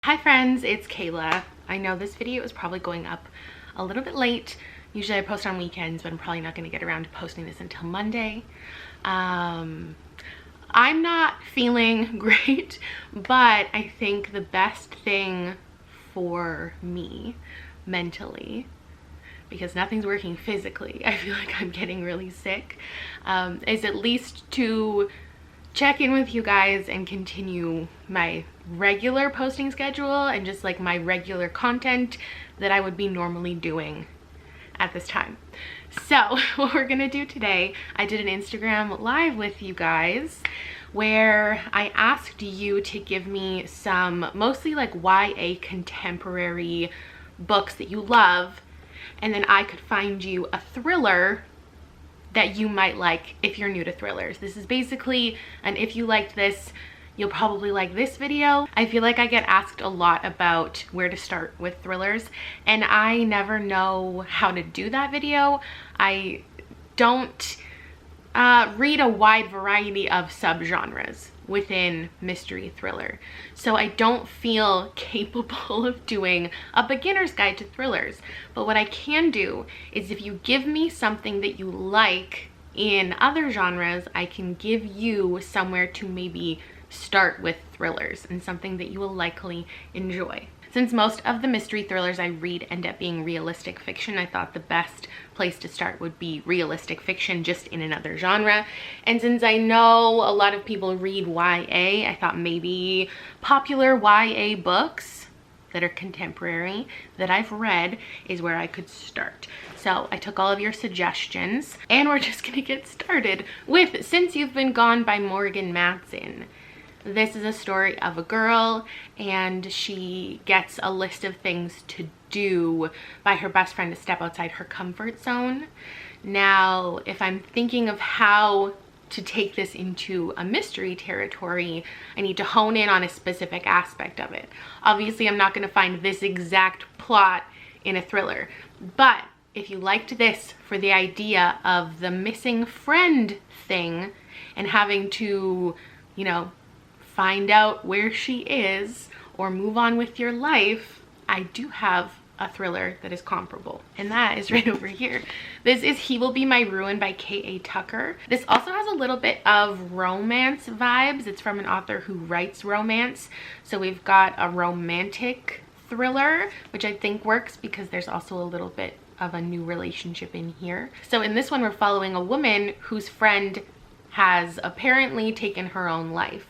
Hi friends, it's Kayla. I know this video is probably going up a little bit late. Usually I post on weekends, but I'm probably not going to get around to posting this until Monday. I'm not feeling great, but I think the best thing for me mentally, because nothing's working physically, I feel like I'm getting really sick, is at least to check in with you guys and continue my regular posting schedule and just like my regular content that I would be normally doing at this time. So what we're gonna do today, I did an Instagram live with you guys where I asked you to give me some mostly like YA contemporary books that you love, and then I could find you a thriller that you might like if you're new to thrillers. This is basically an if you liked this, you'll probably like this video. I feel like I get asked a lot about where to start with thrillers, and I never know how to do that video. I don't read a wide variety of subgenres within mystery thriller, so I don't feel capable of doing a beginner's guide to thrillers. But what I can do is, if you give me something that you like in other genres, I can give you somewhere to maybe start with thrillers and something that you will likely enjoy. Since most of the mystery thrillers I read end up being realistic fiction, I thought the best place to start would be realistic fiction, just in another genre. And since I know a lot of people read YA, I thought maybe popular YA books that are contemporary that I've read is where I could start. So I took all of your suggestions, and we're just gonna get started with Since You've Been Gone by Morgan Matson. This is a story of a girl, and she gets a list of things to do by her best friend to step outside her comfort zone. Now, if I'm thinking of how to take this into a mystery territory, I need to hone in on a specific aspect of it. Obviously, I'm not going to find this exact plot in a thriller, but if you liked this for the idea of the missing friend thing and having to, you know, find out where she is or move on with your life, I do have a thriller that is comparable, and that is right over here. This is He Will Be My Ruin by K.A. Tucker. This also has a little bit of romance vibes. It's from an author who writes romance, so we've got a romantic thriller, which I think works because there's also a little bit of a new relationship in here. So in this one, we're following a woman whose friend has apparently taken her own life,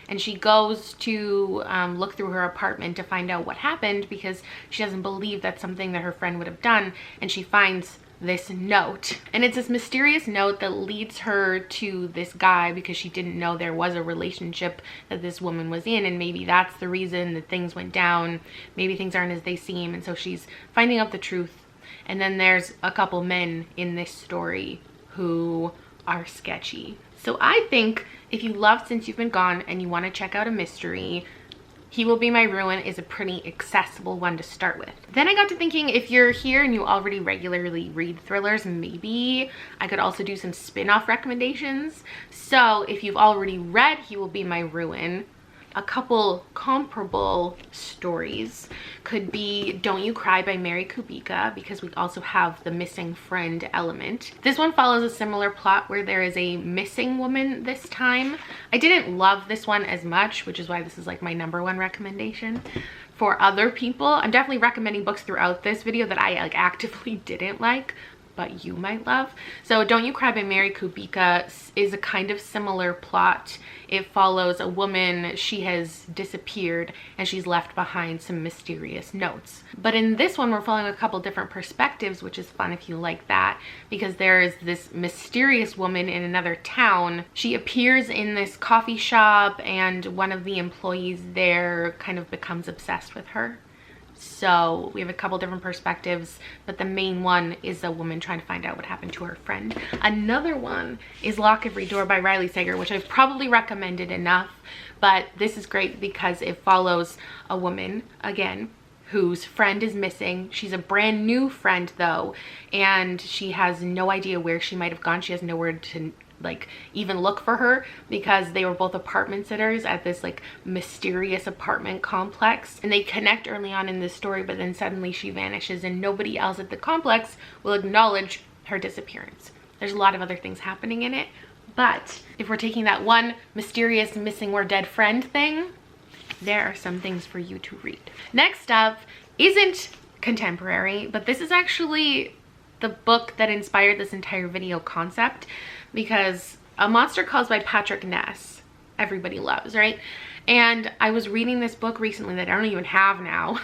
and she goes to look through her apartment to find out what happened because she doesn't believe that's something that her friend would have done. And she finds this note, and it's this mysterious note that leads her to this guy because she didn't know there was a relationship that this woman was in, and maybe that's the reason that things went down. Maybe things aren't as they seem, and so she's finding out the truth. And then there's a couple men in this story who are sketchy. So I think if you love Since You've Been Gone and you want to check out a mystery, He Will Be My Ruin is a pretty accessible one to start with. Then I got to thinking, if you're here and you already regularly read thrillers, maybe I could also do some spin-off recommendations. So if you've already read He Will Be My Ruin, a couple comparable stories could be Don't You Cry by Mary Kubica, because we also have the missing friend element. This one follows a similar plot where there is a missing woman this time. I didn't love this one as much, which is why this is like my #1 recommendation. For other people, I'm definitely recommending books throughout this video that I like actively didn't like, but you might love. So Don't You Cry by Mary Kubica is a kind of similar plot. It follows a woman, she has disappeared and she's left behind some mysterious notes. But in this one, we're following a couple different perspectives, which is fun if you like that, because there is this mysterious woman in another town. She appears in this coffee shop, and one of the employees there kind of becomes obsessed with her. So we have a couple different perspectives, but the main one is a woman trying to find out what happened to her friend. Another one is Lock Every Door by Riley Sager, which I've probably recommended enough, but this is great because it follows a woman, again, whose friend is missing. She's a brand new friend though, and she has no idea where she might have gone. She has nowhere to like even look for her, because they were both apartment sitters at this like mysterious apartment complex, and they connect early on in this story, but then suddenly she vanishes and nobody else at the complex will acknowledge her disappearance. There's a lot of other things happening in it, but if we're taking that one mysterious missing or dead friend thing, there are some things for you to read. Next up isn't contemporary, but this is actually the book that inspired this entire video concept, because A Monster Calls by Patrick Ness, everybody loves, right? And I was reading this book recently that I don't even have now.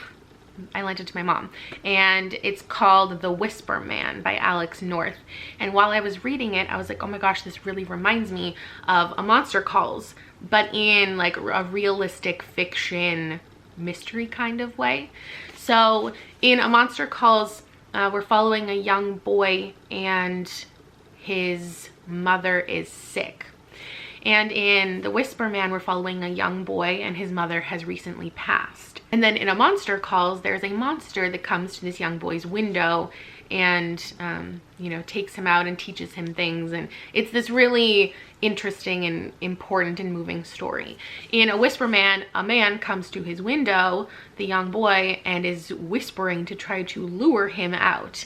I lent it to my mom, and it's called The Whisper Man by Alex North. And while I was reading it, I was like, oh my gosh, this really reminds me of A Monster Calls, but in like a realistic fiction mystery kind of way. So in A Monster Calls, we're following a young boy and his mother is sick. And in The Whisper Man, we're following a young boy and his mother has recently passed. And then in A Monster Calls, there's a monster that comes to this young boy's window and, you know, takes him out and teaches him things. And it's this really interesting and important and moving story. In A Whisper Man, a man comes to his window, the young boy, and is whispering to try to lure him out.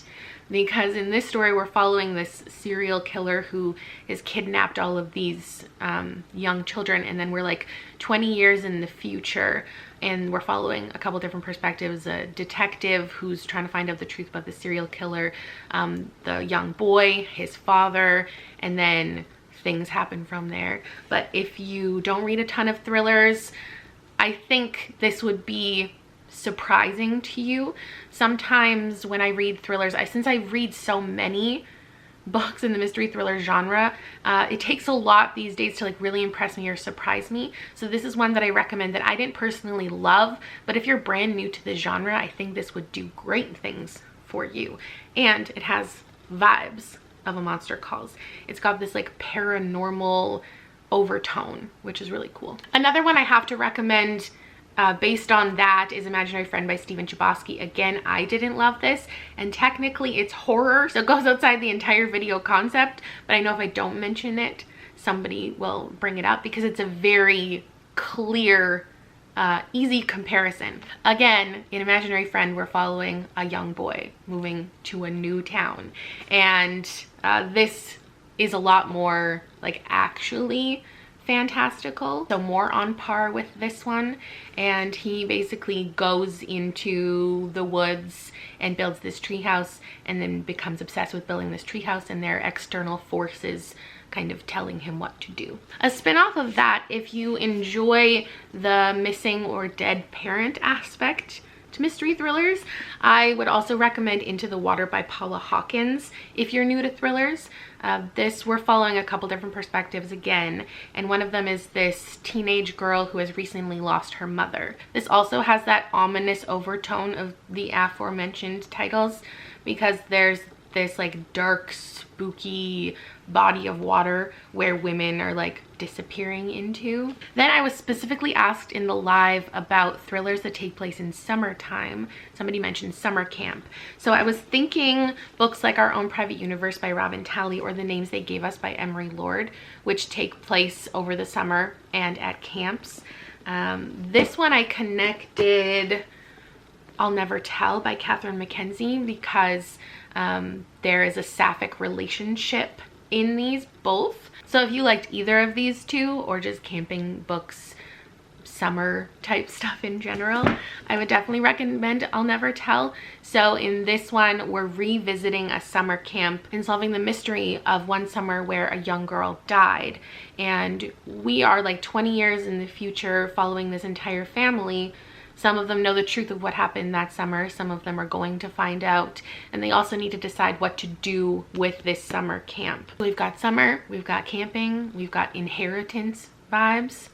Because in this story, we're following this serial killer who has kidnapped all of these young children, and then we're like 20 years in the future, and we're following a couple different perspectives: a detective who's trying to find out the truth about the serial killer, the young boy, his father, and then things happen from there. But if you don't read a ton of thrillers, I think this would be surprising to you. Sometimes when I read thrillers, since I read so many books in the mystery thriller genre, it takes a lot these days to like really impress me or surprise me. So this is one that I recommend that I didn't personally love, but if you're brand new to the genre, I think this would do great things for you. And it has vibes of A Monster Calls. It's got this like paranormal overtone, which is really cool. Another one I have to recommend based on that is Imaginary Friend by Stephen Chbosky. Again, I didn't love this, and technically it's horror, so it goes outside the entire video concept, but I know if I don't mention it, somebody will bring it up because it's a very clear, easy comparison. Again, in Imaginary Friend, we're following a young boy moving to a new town, and this is a lot more like actually fantastical, so more on par with this one. And he basically goes into the woods and builds this treehouse, and then becomes obsessed with building this treehouse, and there are external forces kind of telling him what to do. A spin-off of that, if you enjoy the missing or dead parent aspect to mystery thrillers, I would also recommend Into the Water by Paula Hawkins. If you're new to thrillers, this we're following a couple different perspectives again, and one of them is this teenage girl who has recently lost her mother. This also has that ominous overtone of the aforementioned titles, because there's this like dark, spooky body of water where women are like disappearing into. Then I was specifically asked in the live about thrillers that take place in summertime. Somebody mentioned summer camp. So I was thinking books like Our Own Private Universe by Robin Talley, or The Names They Gave Us by Emery Lord, which take place over the summer and at camps. This one I connected I'll Never Tell by Catherine Mackenzie, because there is a sapphic relationship in these both. So if you liked either of these two, or just camping books, summer type stuff in general, I would definitely recommend I'll Never Tell. So in this one, we're revisiting a summer camp and solving the mystery of one summer where a young girl died. And we are like 20 years in the future following this entire family. Some of them know the truth of what happened that summer. Some of them are going to find out, and they also need to decide what to do with this summer camp. We've got summer, we've got camping, we've got inheritance vibes.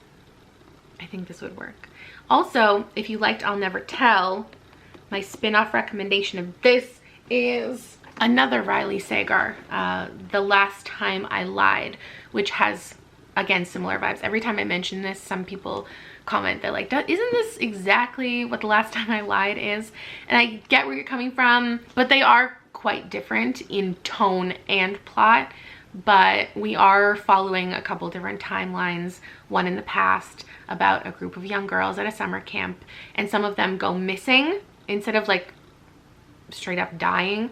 I think this would work. Also, if you liked I'll Never Tell, my spin-off recommendation of this is another Riley Sagar, The Last Time I Lied, which has, again, similar vibes. Every time I mention this, some people comment, they're like, isn't this exactly what The Last Time I Lied is? And I get where you're coming from, but they are quite different in tone and plot. but we are following a couple different timelines, one in the past about a group of young girls at a summer camp, and some of them go missing instead of like straight up dying.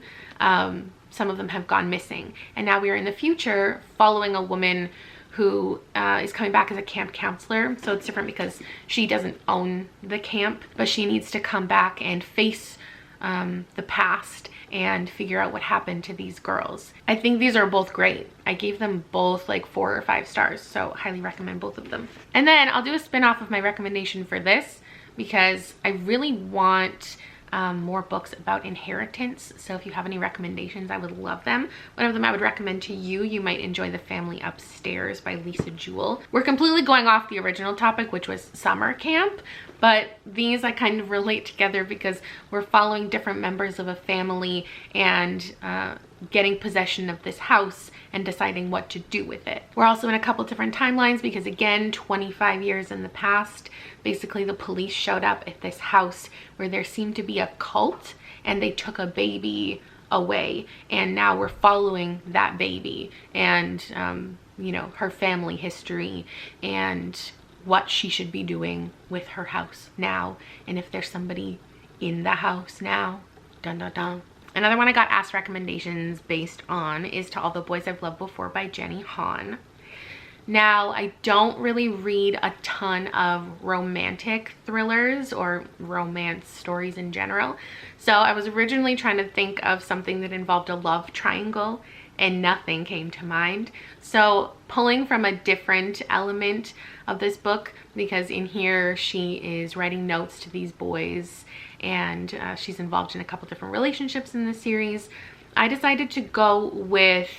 Some of them have gone missing, and now we are in the future following a woman who is coming back as a camp counselor. So it's different because she doesn't own the camp, but she needs to come back and face the past and figure out what happened to these girls. I think these are both great. I gave them both like 4 or 5 stars, so highly recommend both of them. And then I'll do a spin-off of my recommendation for this because I really want more books about inheritance. So if you have any recommendations, I would love them. One of them I would recommend to you, you might enjoy The Family Upstairs by Lisa Jewell. We're completely going off the original topic, which was summer camp, but these I kind of relate together because we're following different members of a family and getting possession of this house and deciding what to do with it. We're also in a couple different timelines because, again, 25 years in the past, basically the police showed up at this house where there seemed to be a cult and they took a baby away, and now we're following that baby and you know, her family history and what she should be doing with her house now, and if there's somebody in the house now. Dun dun dun. Another one I got asked recommendations based on is To All the Boys I've Loved Before by Jenny Han. Now, I don't really read a ton of romantic thrillers or romance stories in general, so I was originally trying to think of something that involved a love triangle and nothing came to mind. So pulling from a different element of this book, because in here she is writing notes to these boys and she's involved in a couple different relationships in the series, I decided to go with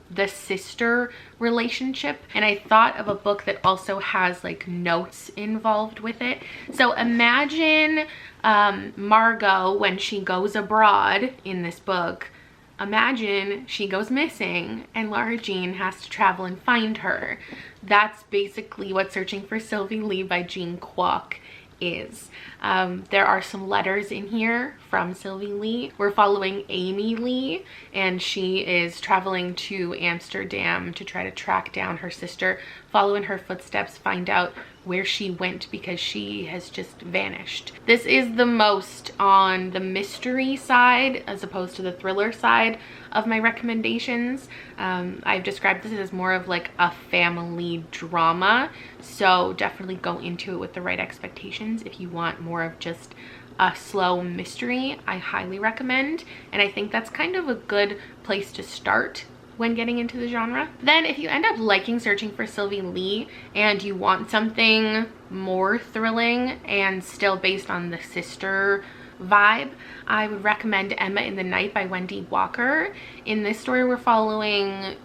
the sister relationship, and I thought of a book that also has like notes involved with it. So imagine Margot when she goes abroad in this book. Imagine she goes missing and Lara Jean has to travel and find her. That's basically what Searching for Sylvie Lee by Jean Kwok is. There are some letters in here from Sylvie Lee. We're following Amy Lee, and she is traveling to Amsterdam to try to track down her sister, follow in her footsteps, find out where she went because she has just vanished. This is the most on the mystery side as opposed to the thriller side of my recommendations. I've described this as more of like a family drama, so definitely go into it with the right expectations. If you want more of just a slow mystery, I highly recommend, and I think that's kind of a good place to start when getting into the genre. Then if you end up liking Searching for Sylvie Lee and you want something more thrilling and still based on the sister vibe, I would recommend Emma in the Night by Wendy Walker. In this story we're following,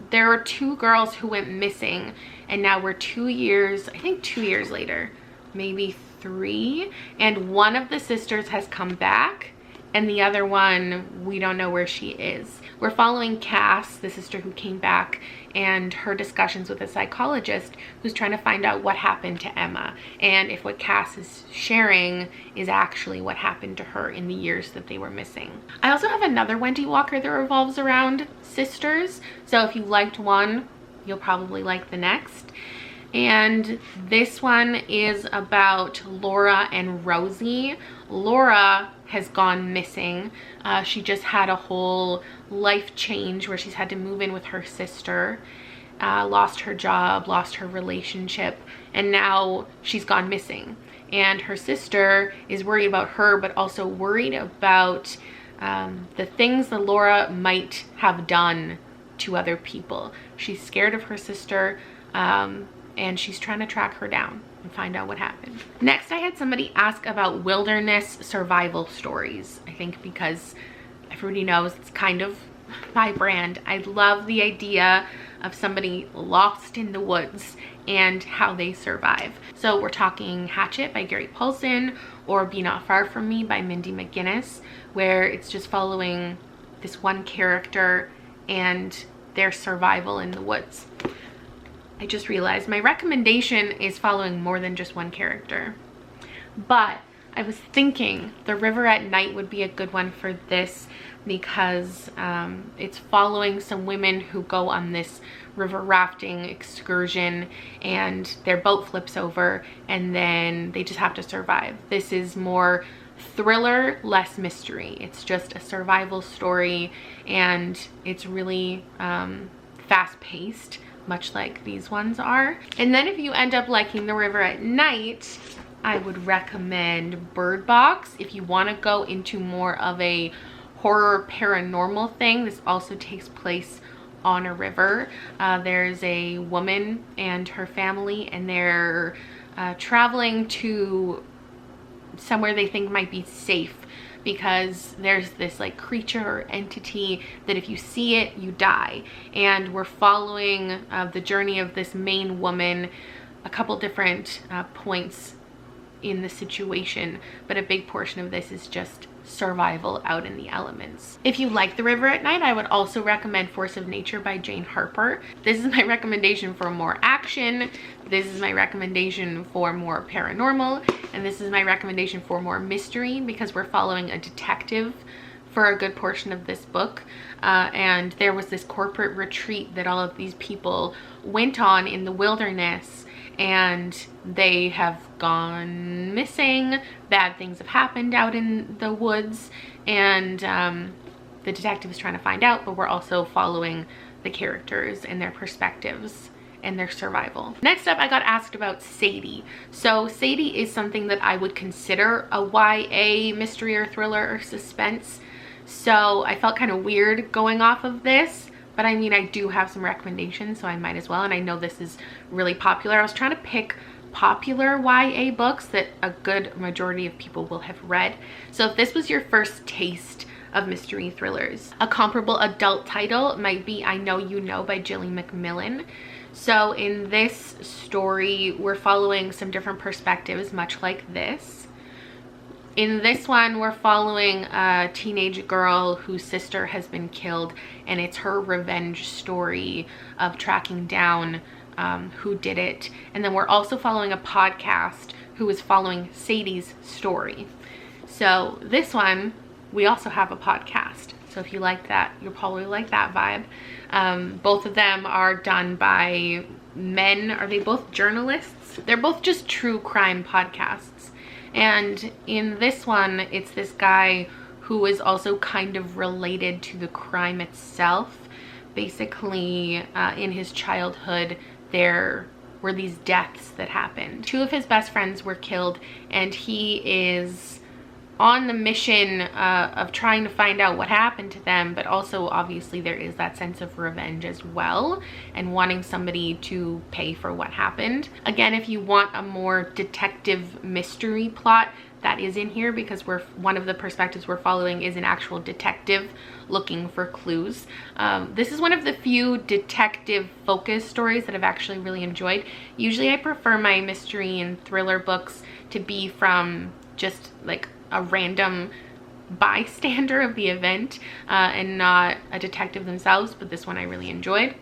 there are 2 girls who went missing, and now we're 2 years, I think 2 years later, maybe 3, and one of the sisters has come back and the other one, we don't know where she is. We're following Cass, the sister who came back, and her discussions with a psychologist who's trying to find out what happened to Emma and if what Cass is sharing is actually what happened to her in the years that they were missing. I also have another Wendy Walker that revolves around sisters, so if you liked one, you'll probably like the next. And this one is about Laura and Rosie. Laura has gone missing. She just had a whole life change where she's had to move in with her sister, lost her job, lost her relationship, and now she's gone missing. And her sister is worried about her, but also worried about the things that Laura might have done to other people. She's scared of her sister, and she's trying to track her down and find out what happened. Next, I had somebody ask about wilderness survival stories. I think because everybody knows it's kind of my brand. I love the idea of somebody lost in the woods and how they survive. So we're talking Hatchet by Gary Paulsson or Be Not Far From Me by Mindy McGinnis, where it's just following this one character and their survival in the woods. I just realized my recommendation is following more than just one character, but I was thinking The River at Night would be a good one for this because it's following some women who go on this river rafting excursion and their boat flips over and then they just have to survive. This is more thriller, less mystery. It's just a survival story and it's really fast-paced, much like these ones are. And then if you end up liking The River at Night, I would recommend Bird Box. If you want to go into more of a horror paranormal thing, this also takes place on a river. There's a woman and her family and they're traveling to somewhere they think might be safe because there's this like creature or entity that if you see it, you die. And we're following the journey of this main woman, a couple different points in the situation, but a big portion of this is just survival out in the elements. If you like The River at Night, I would also recommend Force of Nature by Jane Harper. This is my recommendation for more action, this is my recommendation for more paranormal, and this is my recommendation for more mystery because we're following a detective for a good portion of this book. And there was this corporate retreat that all of these people went on in the wilderness and they have gone missing. Bad things have happened out in the woods and the detective is trying to find out, but we're also following the characters and their perspectives and their survival. Next up, I got asked about Sadie. So Sadie is something that I would consider a YA mystery or thriller or suspense. So I felt kind of weird going off of this. But I mean, I do have some recommendations, so I might as well. And I know this is really popular. I was trying to pick popular YA books that a good majority of people will have read. So if this was your first taste of mystery thrillers, a comparable adult title might be I Know You Know by Gillian Macmillan. So in this story, we're following some different perspectives, much like this. In this one, we're following a teenage girl whose sister has been killed, and it's her revenge story of tracking down who did it. And then we're also following a podcast who is following Sadie's story. So this one, we also have a podcast. So if you like that, you'll probably like that vibe. Both of them are done by men. Are they both journalists? They're both just true crime podcasts. And in this one, it's this guy who is also kind of related to the crime itself. Basically, in his childhood, there were these deaths that happened. Two of his best friends were killed, and he is on the mission of trying to find out what happened to them, but also obviously there is that sense of revenge as well and wanting somebody to pay for what happened. Again, if you want a more detective mystery plot, that is in here because one of the perspectives we're following is an actual detective looking for clues. This is one of the few detective focused stories that I've actually really enjoyed. Usually I prefer my mystery and thriller books to be from just like a random bystander of the event and not a detective themselves, but this one I really enjoyed.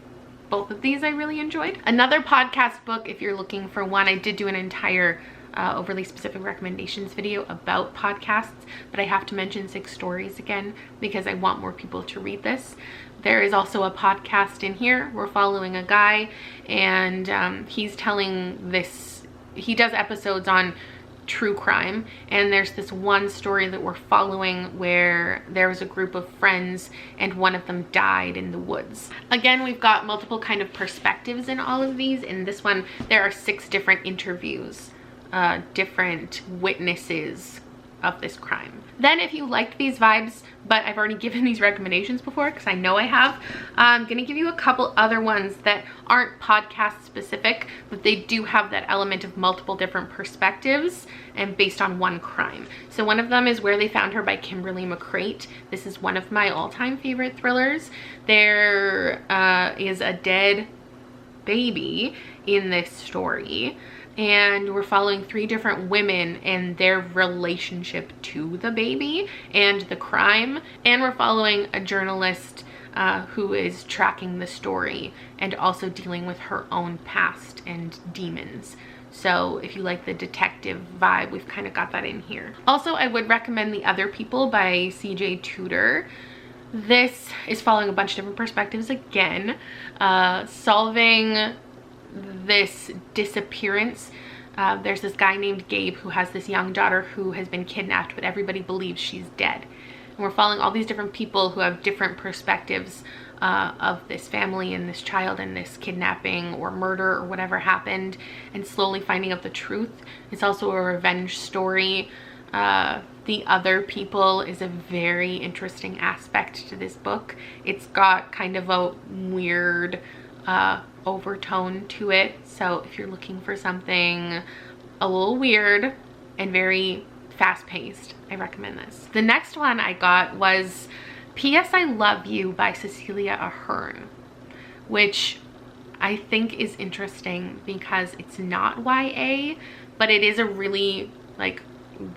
Both of these I really enjoyed. Another podcast book, if you're looking for one, I did do an entire overly specific recommendations video about podcasts, but I have to mention 6 Stories again because I want more people to read this. There is also a podcast in here. We're following a guy and he's telling this, he does episodes on true crime, and there's this one story that we're following where there was a group of friends and one of them died in the woods. Again, we've got multiple kind of perspectives in all of these. In this one, there are 6 different interviews, different witnesses of this crime. Then if you liked these vibes, but I've already given these recommendations before because I know I have, I'm gonna give you a couple other ones that aren't podcast specific, but they do have that element of multiple different perspectives and based on one crime. So one of them is Where They Found Her by Kimberly McCreight. This is one of my all-time favorite thrillers. There is a dead baby in this story, and we're following 3 different women and their relationship to the baby and the crime, and we're following a journalist who is tracking the story and also dealing with her own past and demons. So if you like the detective vibe, we've kind of got that in here. Also, I would recommend The Other People by C.J. Tudor. This is following a bunch of different perspectives again, solving this disappearance. There's this guy named Gabe who has this young daughter who has been kidnapped, but everybody believes she's dead. And we're following all these different people who have different perspectives of this family and this child and this kidnapping or murder or whatever happened, and slowly finding out the truth. It's also a revenge story. The Other People is a very interesting aspect to this book. It's got kind of a weird overtone to it. So if you're looking for something a little weird and very fast-paced, I recommend this. The next one I got was P.S. I Love You by Cecelia Ahern, which I think is interesting because it's not YA, but it is a really like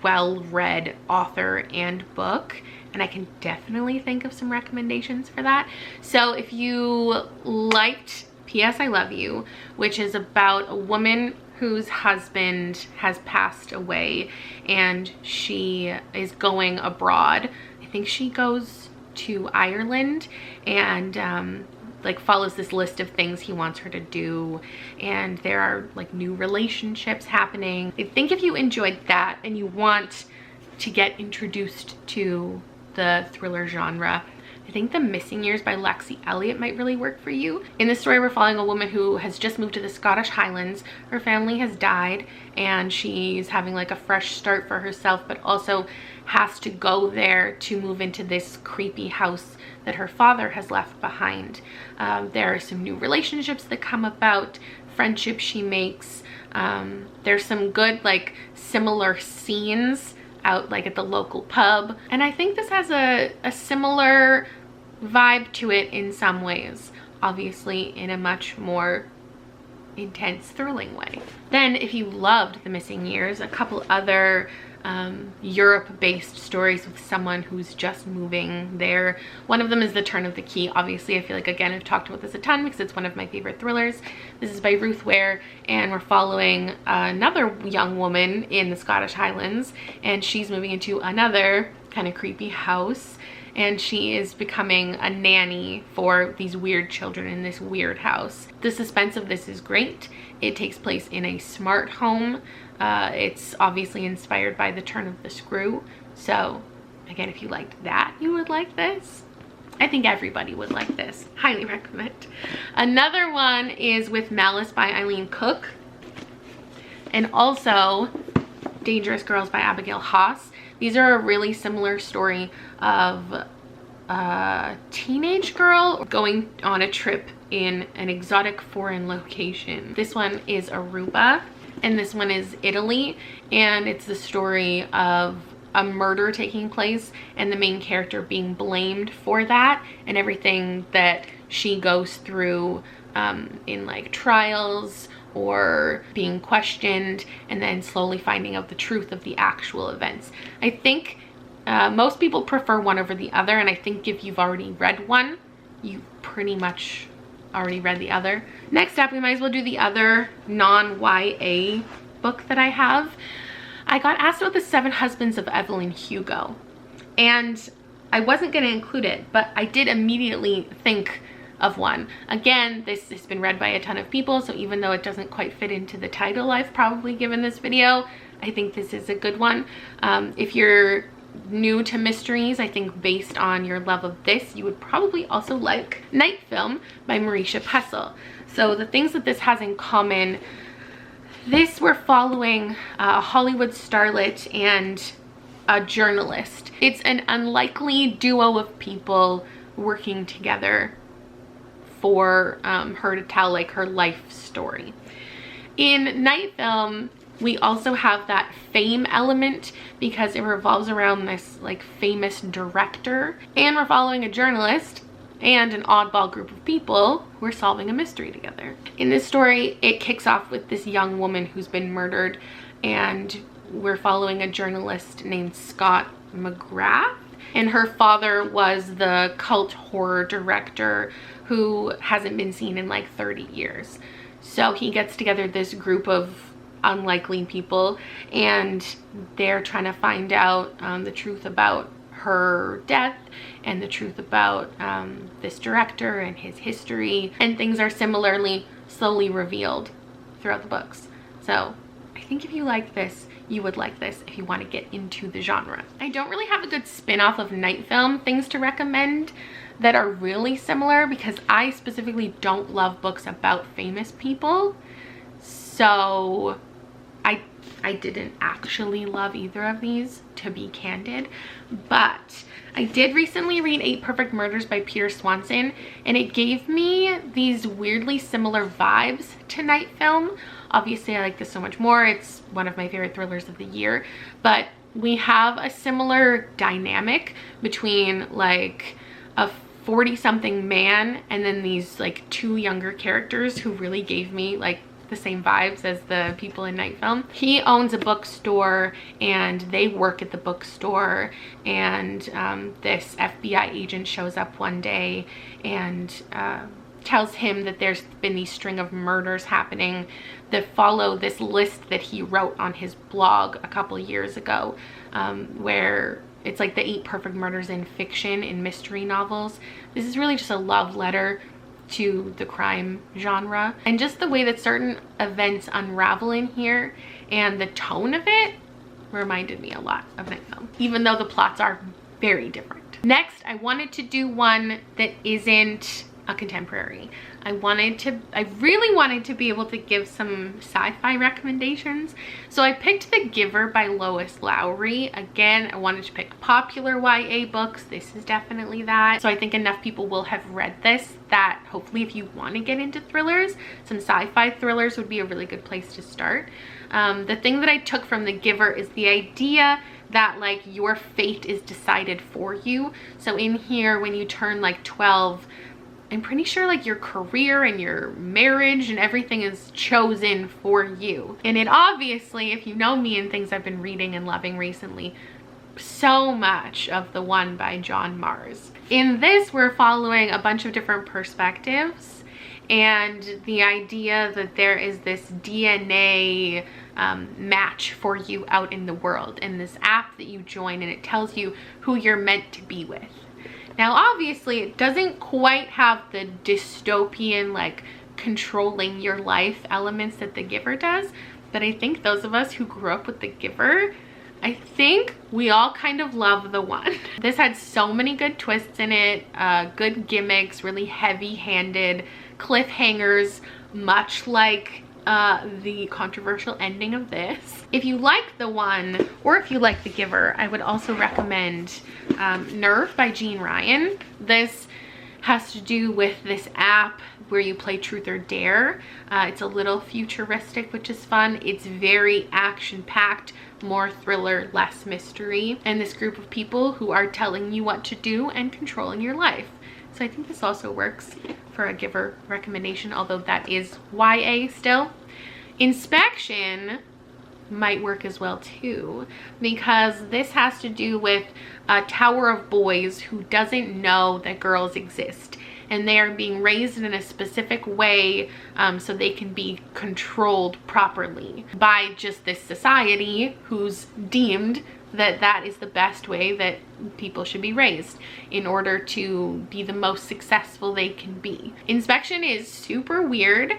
well-read author and book, and I can definitely think of some recommendations for that. So if you liked P.S. I Love You, which is about a woman whose husband has passed away and she is going abroad. I think she goes to Ireland and like follows this list of things he wants her to do, and there are like new relationships happening. I think if you enjoyed that and you want to get introduced to the thriller genre, I think The Missing Years by Lexi Elliott might really work for you. In this story, we're following a woman who has just moved to the Scottish Highlands. Her family has died and she's having like a fresh start for herself, but also has to go there to move into this creepy house that her father has left behind. There are some new relationships that come about, friendships she makes. There's some good like similar scenes out like at the local pub, and I think this has a similar vibe to it in some ways, obviously in a much more intense, thrilling way. Then if you loved The Missing Years, a couple other Europe-based stories with someone who's just moving there. One of them is The Turn of the Key. Obviously, I feel like, again, I've talked about this a ton because it's one of my favorite thrillers. This is by Ruth Ware, and we're following another young woman in the Scottish Highlands, and she's moving into another kind of creepy house, and she is becoming a nanny for these weird children in this weird house. The suspense of this is great. It takes place in a smart home. It's obviously inspired by The Turn of the Screw. So again, if you liked that, you would like this. I think everybody would like this. Highly recommend. Another one is With Malice by Eileen Cook, and also Dangerous Girls by Abigail Haas. These are a really similar story of a teenage girl going on a trip in an exotic foreign location. This one is Aruba, and this one is Italy, and it's the story of a murder taking place and the main character being blamed for that and everything that she goes through in like trials or being questioned, and then slowly finding out the truth of the actual events. I think most people prefer one over the other, and I think if you've already read one, you pretty much already read the other. Next up, we might as well do the other non-YA book that I have. I got asked about The Seven Husbands of Evelyn Hugo, and I wasn't going to include it, but I did immediately think of one. Again, this has been read by a ton of people, so even though it doesn't quite fit into the title I've probably given this video, I think this is a good one. If you're new to mysteries, I think based on your love of this, you would probably also like Night Film by Marisha Pessl. So the things that this has in common, this we're following a Hollywood starlet and a journalist. It's an unlikely duo of people working together for her to tell like her life story. In Night Film, we also have that fame element because it revolves around this like famous director, and we're following a journalist and an oddball group of people who are solving a mystery together. In this story, it kicks off with this young woman who's been murdered, and we're following a journalist named Scott McGrath, and her father was the cult horror director who hasn't been seen in like 30 years. So he gets together this group of unlikely people, and they're trying to find out the truth about her death and the truth about this director and his history, and things are similarly slowly revealed throughout the books. So I think if you like this, you would like this if you want to get into the genre. I don't really have a good spin-off of Night Film things to recommend that are really similar, because I specifically don't love books about famous people. So I didn't actually love either of these, to be candid, but I did recently read 8 Perfect Murders by Peter Swanson, and it gave me these weirdly similar vibes to Night Film. Obviously, I like this so much more. It's one of my favorite thrillers of the year, but we have a similar dynamic between like a 40-something man and then these like 2 younger characters who really gave me like the same vibes as the people in Night Film. He owns a bookstore and they work at the bookstore, and this FBI agent shows up one day and tells him that there's been these string of murders happening that follow this list that he wrote on his blog a couple of years ago, where it's like the 8 perfect murders in fiction, in mystery novels. This is really just a love letter to the crime genre, and just the way that certain events unravel in here and the tone of it reminded me a lot of Night Film, even though the plots are very different. Next, I wanted to do one that isn't a contemporary. I really wanted to be able to give some sci-fi recommendations. So I picked The Giver by Lois Lowry. Again, I wanted to pick popular YA books. This is definitely that. So I think enough people will have read this that hopefully if you want to get into thrillers, some sci-fi thrillers would be a really good place to start. The thing that I took from The Giver is the idea that like your fate is decided for you. So in here, when you turn like 12, I'm pretty sure like your career and your marriage and everything is chosen for you. And it obviously, if you know me and things I've been reading and loving recently, so much of The One by John Mars. In this, we're following a bunch of different perspectives, and the idea that there is this DNA match for you out in the world, and this app that you join, and it tells you who you're meant to be with. Now, obviously, it doesn't quite have the dystopian, like, controlling your life elements that The Giver does, but I think those of us who grew up with The Giver, I think we all kind of love The One. This had so many good twists in it, good gimmicks, really heavy-handed cliffhangers, much like the controversial ending of this. If you like The One, or if you like The Giver, I would also recommend Nerve by Jean Ryan. This has to do with this app where you play Truth or Dare. It's a little futuristic, which is fun. It's very action-packed, more thriller, less mystery, and this group of people who are telling you what to do and controlling your life. So I think this also works for a Giver recommendation, although that is YA still. Inspection might work as well too, because this has to do with a tower of boys who doesn't know that girls exist, and they are being raised in a specific way so they can be controlled properly by just this society who's deemed that that is the best way that people should be raised in order to be the most successful they can be. Inspection is super weird,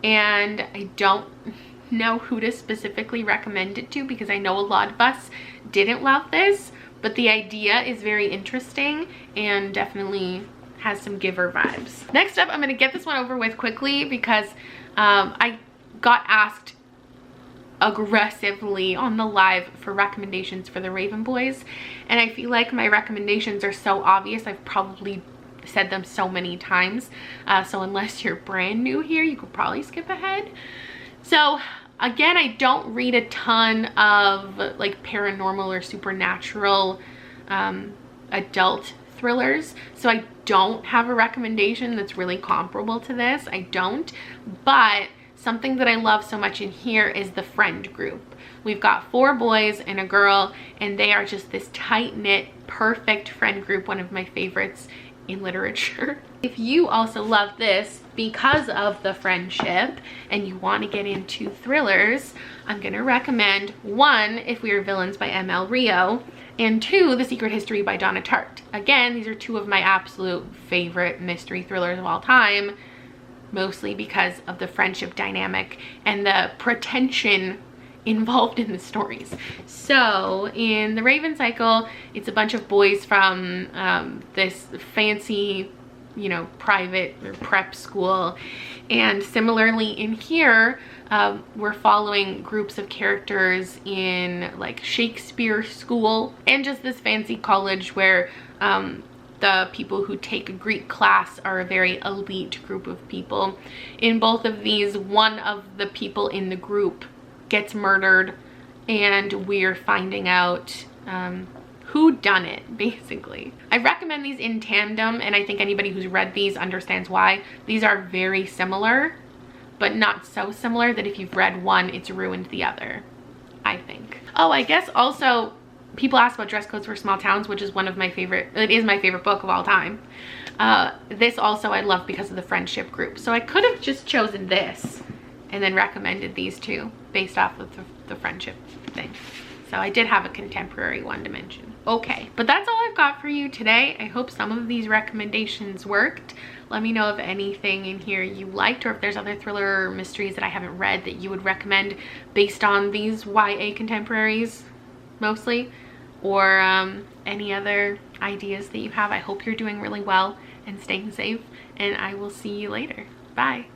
and I don't know who to specifically recommend it to, because I know a lot of us didn't love this, but the idea is very interesting and definitely has some Giver vibes. Next up, I'm going to get this one over with quickly because I got asked aggressively on the live for recommendations for the Raven Boys, and I feel like my recommendations are so obvious. I've probably said them so many times, so unless you're brand new here, you could probably skip ahead. So again, I don't read a ton of like paranormal or supernatural adult thrillers, so I don't have a recommendation that's really comparable to this. I don't, but something that I love so much in here is the friend group. We've got 4 boys and a girl, and they are just this tight-knit, perfect friend group, one of my favorites in literature. If you also love this because of the friendship and you want to get into thrillers, I'm going to recommend 1, If We Are Villains by M.L. Rio, and 2, The Secret History by Donna Tartt. Again, these are 2 of my absolute favorite mystery thrillers of all time, mostly because of the friendship dynamic and the pretension involved in the stories. So in The Raven Cycle, it's a bunch of boys from this fancy, you know, private or prep school, and similarly in here we're following groups of characters in like Shakespeare school and just this fancy college where the people who take a Greek class are a very elite group of people. In both of these, one of the people in the group gets murdered, and we're finding out who done it, basically. I recommend these in tandem, and I think anybody who's read these understands why. These are very similar, but not so similar that if you've read one, it's ruined the other, I think. Oh, I guess also people ask about Dress Codes for Small Towns, which is one of my favorite, it is my favorite book of all time. This also I love because of the friendship group. So I could have just chosen this and then recommended these 2 based off of the friendship thing. So I did have a contemporary one to mention. Okay, but that's all I've got for you today. I hope some of these recommendations worked. Let me know if anything in here you liked, or if there's other thriller mysteries that I haven't read that you would recommend based on these YA contemporaries mostly, or any other ideas that you have. I hope you're doing really well and staying safe, and I will see you later. Bye.